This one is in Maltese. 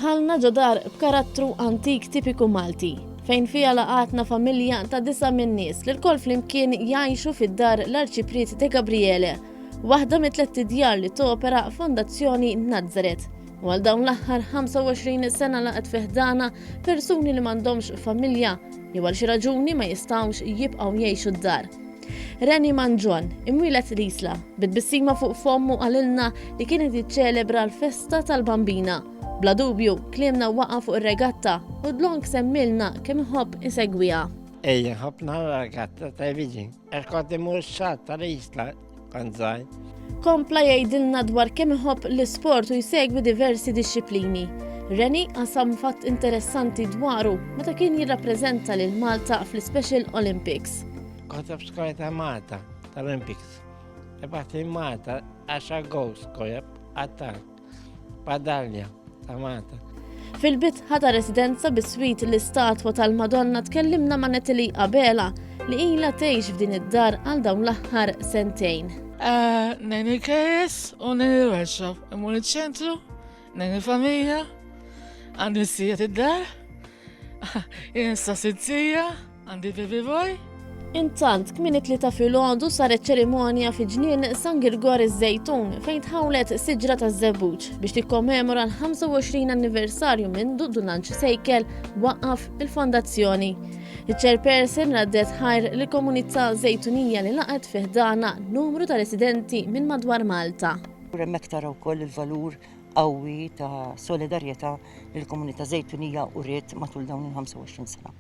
Dħalna ġodar b'karattru antik tipiku Malti, fejn fija laqatna familja ta' 9 min nies li l-kol flimkien jgħixu fid-dar l-Arċipriet de Gabriele, waħda mit-3 djar li topera Fondazzjoni Nazzaret. U għal dawn l-aħħar 25 sena laqgħet fiħdana persuni li m'għandhomx familja jew għal xi raġuni ma jistgħux jibqgħu jgħixu d-dar. Reni Manġon, imwieled l-Isla, bit-bissima fuq fommu għalilna li kienet jiċċelebra l-festa tal-bambina. Bla dubju, kliemna waqa fuq ir-regatta u dlonk semmilna kemm iħobb isegwiha. Ejja, ħobna regatta ta' viġin. Kont imur xatt tal-Isla kont żgħir. Kompla jgħidilna dwar kemm iħobb l-isport u jsegwi diversi disċiplini. Reni qasam fatt interessanti dwaru meta kien jirrappreżenta lil Malta fl-Special Olympics. Kont b'skola ta' Malta tal-Olympics. Ibagħt Malta 10 gols skoja attak. Padalja ta' Malta. Fil-bit ħata residenza bis-swit l-istatwa tal-Madonna tkellimna ma' Natalie Abela li ilha tgħix f'din id-dar għal dawn l-aħħar sentejn. Nejn il-KS u nejn il-workshop, imur il-ċentru, nejn il-familja, għandi s-sija id-dar, jinsa s-sija, għandi baby boy. Intant, kmini 3 filgħodu saret ċerimonja fi ġnien San Girgori Żejtun fejn tħawlet siġra ta' żebbuġ biex tikkommemora l-25 anniversarju minn Dunanċ Sejkel waqqaf il-fondazzjoni. Il-chairperson raddet ħajr li komunità Żejtunija li laqgħet fiħdana numru ta' residenti minn madwar Malta. Hemmhekk taraw wkoll il-valur qawwi ta' solidarjetà li l-komunità Żejtunija uriet matul dawn il-25 sena.